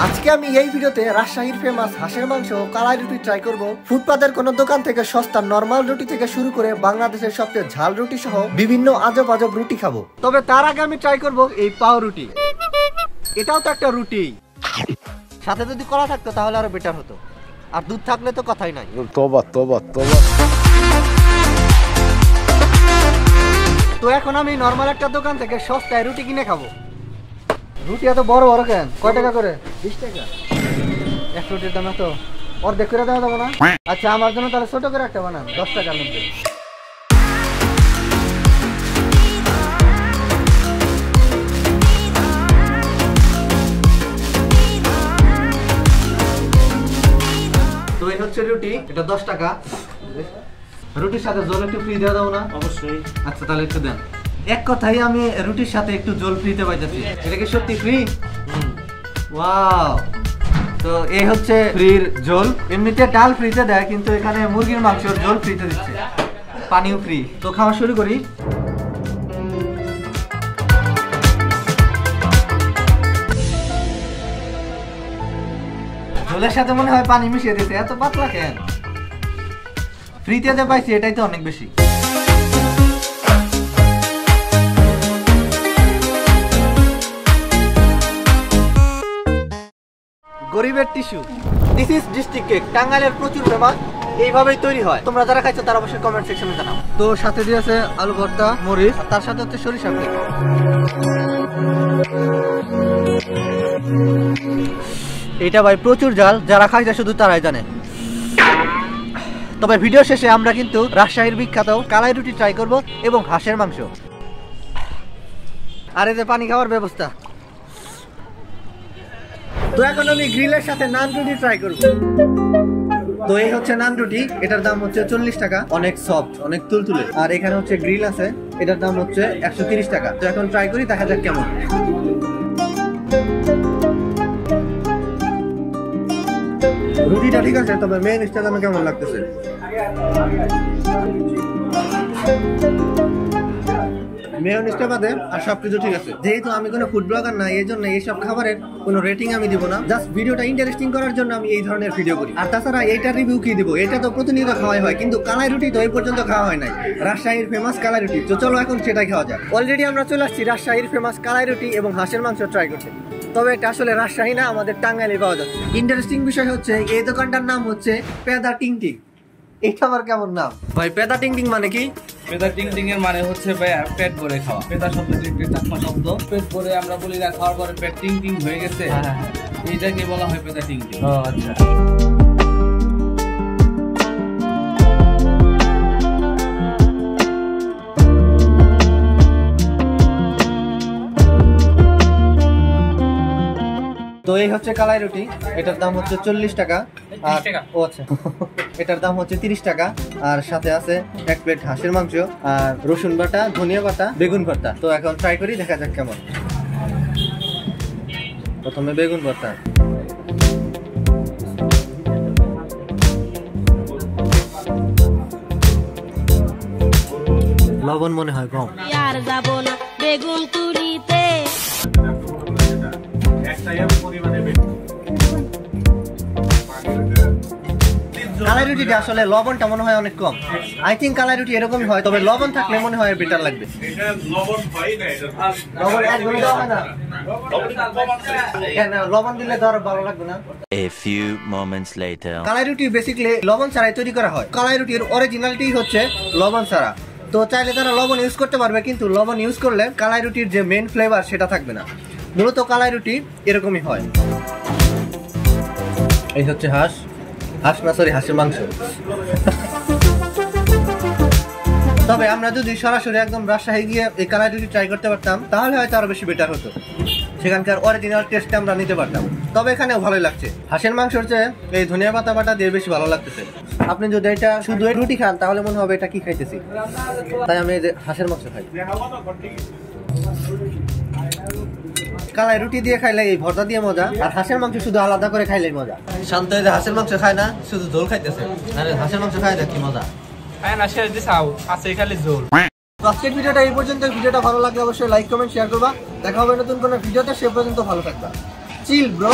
আজকে আমি এই ভিডিওতে রাজশাহীর ফেমাস হাঁসের মাংস কালাই রুটি ট্রাই করব। ফুটপাতের কোন দোকান থেকে সস্তা নরমাল রুটি থেকে শুরু করে বাংলাদেশের সবচেয়ে ঝাল রুটি সহ বিভিন্ন আজব আজব রুটি খাবো। তবে তার আগে আমি ট্রাই করব এই পাও রুটি। এটাও তো একটা রুটি, সাথে যদি কলা থাকতো তাহলে আরো বেটার হতো, আর দুধ থাকলে তো কথাই নাই। তোবা তোবা তোবা। তো এখন আমি নরমাল একটা দোকান থেকে সস্তায় রুটি কিনে খাবো। রুটি এত বড় বড় কেন? কয় টাকা করে? 20 টাকা। এক রুটির দাম এত? অর্ধেক করে দেওয়া যাবে না? আচ্ছা আমার জন্য তাহলে ছোট করে একটা বানান, 10 টাকার মধ্যে। তো এই হচ্ছে রুটি, এটা 10 টাকা। রুটির সাথে জল একটু ফ্রি দেওয়া যাবে না? অবশ্যই। আচ্ছা তাহলে একটু দেন। এক কথাই আমি রুটির সাথে একটু জল ফ্রিতে পাইতেছি। এটা কি সত্যি ফ্রি? ওয়াও। তো এই হচ্ছে ফ্রির জল। এমনিতে ডাল ফ্রিতে দেয়, কিন্তু এখানে মুরগির মাংসের জল ফ্রিতে দিচ্ছে, পানিও ফ্রি। তো খাওয়া শুরু করি। জলের সাথে মনে হয় পানি মিশিয়ে দিতে, এত পাতলা কেন? ফ্রিতে যে পাইছি এটাই তো অনেক বেশি। গরিবের tissue, this is district cake. টাঙ্গাইলের প্রচুর ফেমাস, এইভাবেই তৈরি হয়। তোমরা যারা খাইছো তারা অবশ্যই কমেন্ট সেকশনে জানাও। তো সাথে দিয়েছে আলু ভর্তা, মরিচ, তার সাথে হচ্ছে সরিষা কেক। এটা ভাই প্রচুর ঝাল, যারা খাইছে শুধু তারাই জানে। তবে ভিডিও শেষে আমরা কিন্তু রাজশাহীর বিখ্যাত কালাই রুটি ট্রাই করব এবং হাঁসের মাংস। আর এই যে পানি খাওয়ার ব্যবস্থা। তো এখন আমি গ্রিলের সাথে নান রুটি ট্রাই করব। তো এই হচ্ছে নান রুটি, এটার দাম হচ্ছে 40 টাকা। অনেক সফট, অনেক তুলতুলে। আর এখানে হচ্ছে গ্রিল আছে, এটার দাম হচ্ছে 130 টাকা। তো এখন ট্রাই করি, দেখা যাক কেমন। রুটিটা ঠিক আছে, তবে মেয়োনিজটা দামে কেমন লাগতেছে? মেয়োনিজটা বাদে আর সবকিছু ঠিক আছে। যেহেতু আমি কোনো ফুড ব্লগার না, এই জন্য এইসব খাবারের কোনো রেটিং আমি দিব না। জাস্ট ভিডিওটা ইন্টারেস্টিং করার জন্য আমি এই ধরনের ভিডিও করি। আর তাছাড়া এইটার রিভিউ কি দিব? এটা তো প্রতিনিয়ত খাওয়াই হয়, কিন্তু কালাই রুটি তো এই পর্যন্ত খাওয়া হয় নাই। রাজশাহীর ফেমাস কালাই রুটি। তো চলো এখন সেটাই খাওয়া যাক। অলরেডি আমরা চলে আসছি রাজশাহীর ফেমাস কালাই রুটি এবং হাঁসের মাংস ট্রাই করতে। তবে এটা আসলে রাজশাহী না, আমাদের টাঙ্গাইলে পাওয়া যাচ্ছে। ইন্টারেস্টিং বিষয় হচ্ছে এই দোকানটার নাম হচ্ছে পেদা টিং টিং। এটা আবার কেমন নাম ভাই? পেদা টিং টিং মানে কি? পেদা টিং টিং এর মানে হচ্ছে ভাই পেট ভরে খাওয়া। পেদা শব্দটি একটি চাকমা শব্দ। পেট ভরে আমরা বলি না, খাওয়ার পরে পেট টিং টিং হয়ে গেছে, এইটাকে বলা হয় পেদা টিং টিং। ও আচ্ছা। তো এই হচ্ছে কালাই রুটি, এটার দাম হচ্ছে 40 টাকা। আর ও আচ্ছা, এটার দাম হচ্ছে 30 টাকা। আর সাথে আছে 1 প্লেট হাঁসের মাংস আর রসুন বাটা, ধনিয়া বাটা, বেগুন ভর্তা। তো এখন ট্রাই করি, দেখা যাক কেমন। প্রথমে বেগুন ভর্তা। লবণ মনে হয় কম। আর যাব না বেগুন তুলিতে। কালাই রুটিটা আসলে লবণটা মনে হয় অনেক কম। আই থিঙ্ক কালাই রুটি এরকমই হয়, তবে লবণ থাকলে মনে হয় বেটার লাগবে। লবণ দিলে তো আরো ভালো লাগবে না? A few moments later. কালাই রুটি বেসিক্যালি লবণ ছাড়াই তৈরি করা হয়। কালাই রুটির অরিজিনালিটি হচ্ছে লবণ ছাড়া। তো চাইলে তারা লবণ ইউজ করতে পারবে, কিন্তু লবণ ইউজ করলে কালাই রুটির যে মেইন ফ্লেভার সেটা থাকবে না। মূলত কালাই রুটি এরকমই হয়। এই হচ্ছে হাঁস না, সরি, হাঁসের মাংস। তবে আমরা যদি সরাসরি একদম রাজশাহী গিয়ে এই কালাই রুটি ট্রাই করতে পারতাম তাহলে হয়তো আরো বেশি বেটার হতো। সেখানকার অরিজিনাল টেস্টটা আমরা নিতে পারতাম। তবে এখানেও ভালোই লাগছে। হাঁসের মাংসের চেয়ে এই ধনিয়া পাতা বাটা দিয়ে বেশি ভালো লাগতেছে। আপনি যদি এটা শুধু রুটি খান তাহলে মনে হবে এটা কি খাইতেছি। তাই আমি এই যে হাঁসের মাংস খাই। কালাই রুটি দিয়ে খাইলে এই ভর্তা দিয়ে মজা, আর হাঁসের মাংস শুধু আলাদা করে খাইলে মজা। শান্ত এই যে হাঁসের মাংস খায় না, শুধু ঝোল খাইতেছে। আরে হাঁসের মাংস খাই দেখ কি মজা। আজকের ভিডিওটা এই পর্যন্ত। ভিডিওটা ভালো লাগলে অবশ্যই লাইক কমেন্ট শেয়ার করবা। দেখা হবে নতুন কোনো ভিডিওতে, সে পর্যন্ত ভালো থাকবা। Chill bro.